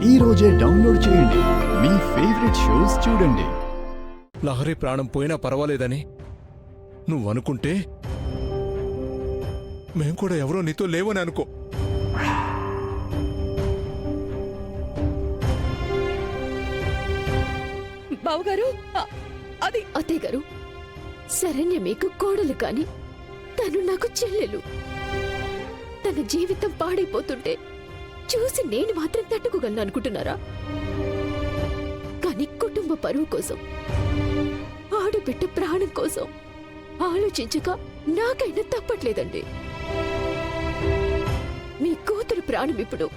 ఈ రోజే డౌన్లోడ్ చేయండి. మీ ఫేవరెట్ షోస్ చూడండి. లహరి ప్రాణం పోయినా పర్వాలేదని నువ్వనుకుంటే మేం కూడా ఎవరో నీతో లేవని అనుకో. బావగారు, అది అత్తయ్య గారు, శరణ్య మీకు కోడలు కాని తను నాకు చెల్లెలు. తన జీవితం పాడైపోతుంటే చూసి నేను మాత్రం తట్టుకోగలను అనుకుంటున్నారా? కానీ కుటుంబ పరువు కోసం, ఆడబిడ్డ ప్రాణం కోసం ఆలోచించక నాకైనా తప్పట్లేదండి. మీ కూతురు ప్రాణం ఇప్పుడు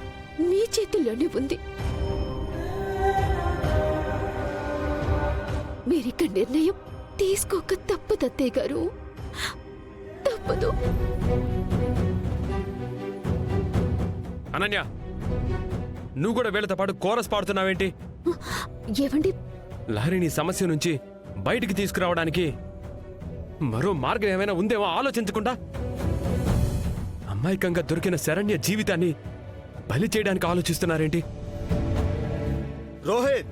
మీ చేతుల్లోనే ఉంది. మీరిక నిర్ణయం తీసుకోక తప్పదు అత్తయ్య గారు, తప్పదు. అనన్య, నువ్వు కూడా వీళ్ళతో పాటు కోరస్ పాడుతున్నావేంటి? ఏవండి, లహరిని సమస్య నుంచి బయటికి తీసుకురావడానికి మరో మార్గం ఏమైనా ఉందేమో ఆలోచించకుండా అమాయకంగా దొరికిన శరణ్య జీవితాన్ని బలి చేయడానికి ఆలోచిస్తున్నారేంటి? రోహిత్,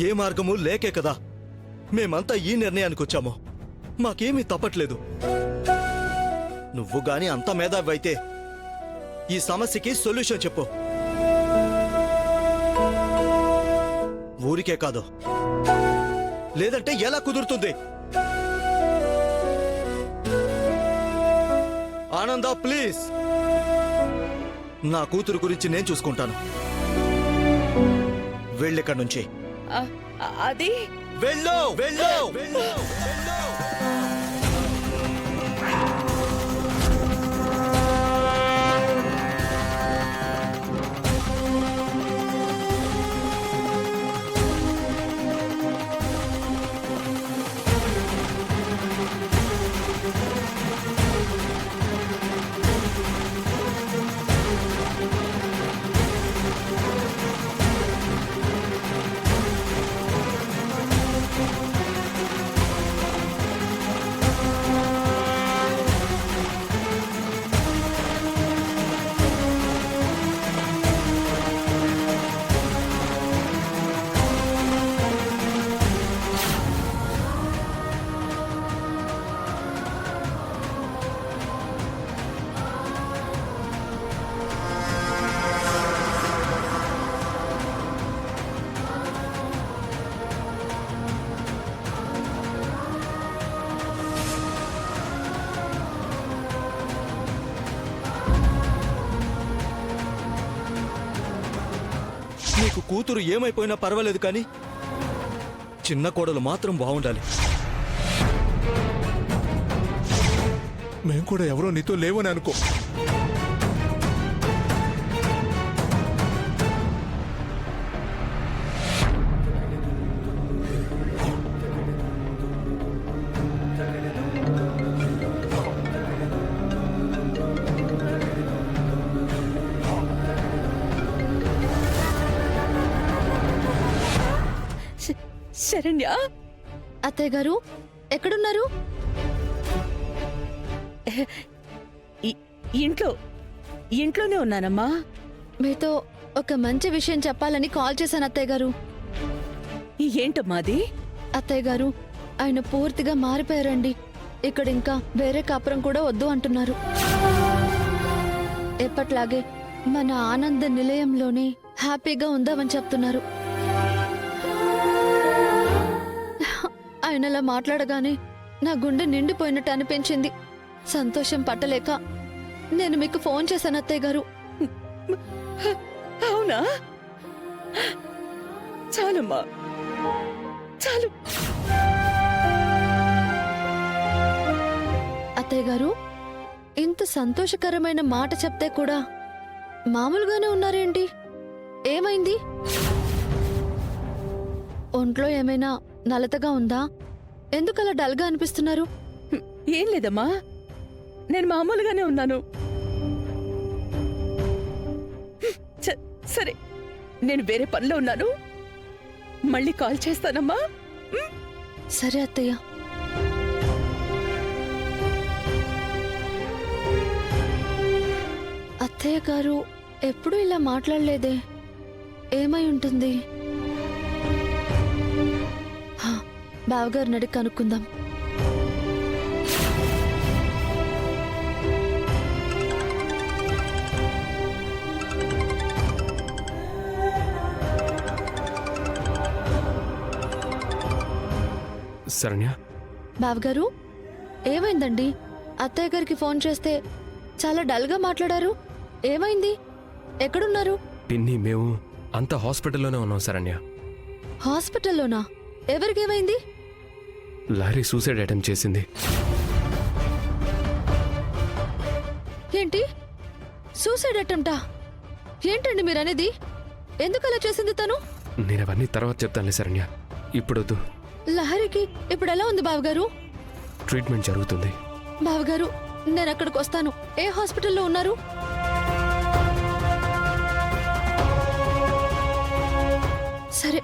ఏ మార్గము లేకే కదా మేమంతా ఈ నిర్ణయానికి వచ్చాము. మాకేమీ తప్పట్లేదు. నువ్వు గాని అంత మేధావైతే ఈ సమస్యకి సొల్యూషన్ చెప్పు. ఊరికే కాదు, లేదంటే ఎలా కుదురుతుంది? ఆనంద, ప్లీజ్, నా కూతురు గురించి నేను చూసుకుంటాను. వెళ్ళిక్కడి నుంచి. అది వెళ్ళు, వెళ్ళు, వెళ్ళు, వెళ్ళు. నీకు కూతురు ఏమైపోయినా పర్వాలేదు, కానీ చిన్న కోడలు మాత్రం బాగుండాలి. మేం కూడా ఎవరో నీతో లేవని అనుకో. శరణ్య, అత్తయ్య గారు ఎక్కడున్నారు? ఇంట్లోనే ఉన్నానమ్మా. మీతో ఒక మంచి విషయం చెప్పాలని కాల్ చేశాను అత్తయ్య గారు. ఏంటమ్మా అది? అత్తయ్య గారు, ఆయన పూర్తిగా మారిపోయారండి. ఇక్కడ ఇంకా వేరే కాపురం కూడా వద్దు అంటున్నారు. ఎప్పట్లాగే మన ఆనంద నిలయంలోనే హ్యాపీగా ఉందామని చెప్తున్నారు. ఆయనలా మాట్లాడగానే నా గుండె నిండిపోయినట్టు అనిపించింది. సంతోషం పట్టలేక నేను మీకు ఫోన్ చేశాను అత్తయ్య గారు. అవునా? చాలమ్మా, చాలు. అత్తయ్య గారు, ఇంత సంతోషకరమైన మాట చెప్తే కూడా మామూలుగానే ఉన్నారేంటి? ఏమైంది? ఒంట్లో ఏమైనా నలతగా ఉందా? ఎందుకలా డల్గా అనిపిస్తున్నారు? ఏం లేదమ్మా, నేను మామూలుగానే ఉన్నాను. సరే, నేను వేరే పనిలో ఉన్నాను. మళ్ళీ కాల్ చేస్తానమ్మా. సరే అత్తయ్య. అత్తయ్య గారు ఎప్పుడూ ఇలా మాట్లాడలేదే. ఏమై ఉంటుంది? హా, బావగారిని అడిగి కనుక్కుందాం. శరణ్య, బావగారు, ఏమైందండి? అత్తయ్య గారికి ఫోన్ చేస్తే చాలా డల్గా మాట్లాడారు. ఏమైంది? ఎక్కడున్నారు? పిన్ని మేము అంతా హాస్పిటల్లోనే ఉన్నాం శరణ్య. హాస్పిటల్లోనా? ఎవరికేమైంది? లారీ సూసైడ్ అటెంప్ట్ చేసింది. ఏంటి? సూసైడ్ అటెంప్టా? ఏంటండి మీరనేది? ఎందుకు అలా చేసింది తను? నేను అవన్నీ తర్వాత చెప్తానులే శరణ్య, ఇప్పుడొద్దు. లహరికి ఇప్పుడు ఎలా ఉంది బావగారు? ట్రీట్మెంట్ జరుగుతుంది. బావగారు, నేను అక్కడికి వస్తాను. ఏ హాస్పిటల్లో ఉన్నారు? సరే.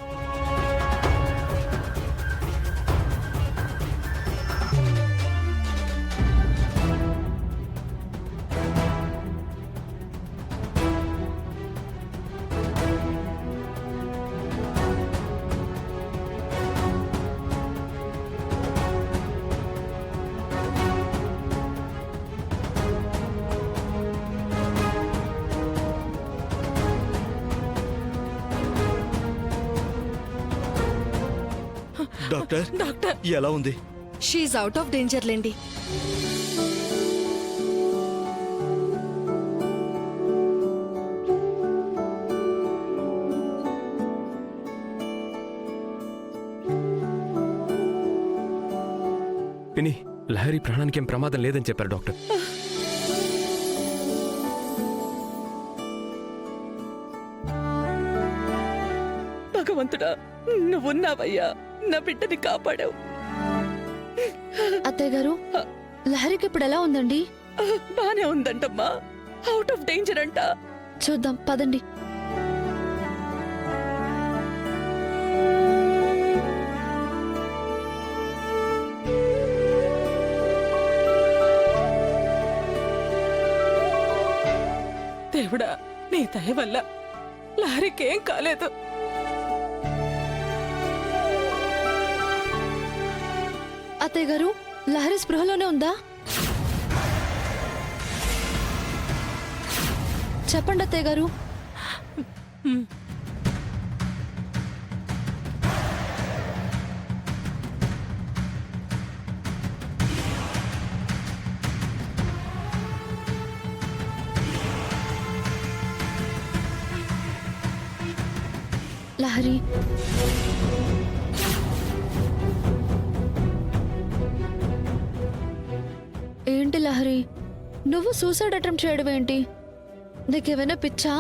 డాక్టర్, డాక్టర్, ఎలా ఉంది? షీఈ్ అవుట్ ఆఫ్ డేంజర్ లేండి. పిన్ని, లహరి ప్రాణానికి ఏం ప్రమాదం లేదని చెప్పారు డాక్టర్. భగవంతుడా, నువ్వున్నావయ్యా, నా బిడ్డని కాపాడావు. అత్తయ్య గారు, లహరికి ఇప్పుడు ఎలా ఉందండి? బానే ఉందంటమ్మా, అవుట్ ఆఫ్ డేంజర్ అంట. చూద్దాం పదండి. దేవుడా, నీ దయ వల్ల లారీకేం కాలేదు. అత్తయ్య గారు, లహరి స్పృహలోనే ఉందా? చెప్పండి అత్తయ్య గారు. లహరి, ఏంటి లహరి, నువ్వు సూసైడ్ అటెంప్ట్ చేయడం ఏంటి? నీకేమైనా పిచ్చా?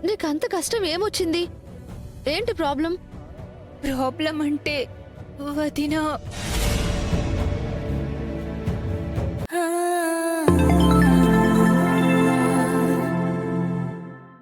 నీకంత కష్టం ఏమొచ్చింది? ఏంటి ప్రాబ్లం? ప్రాబ్లం అంటే వదినా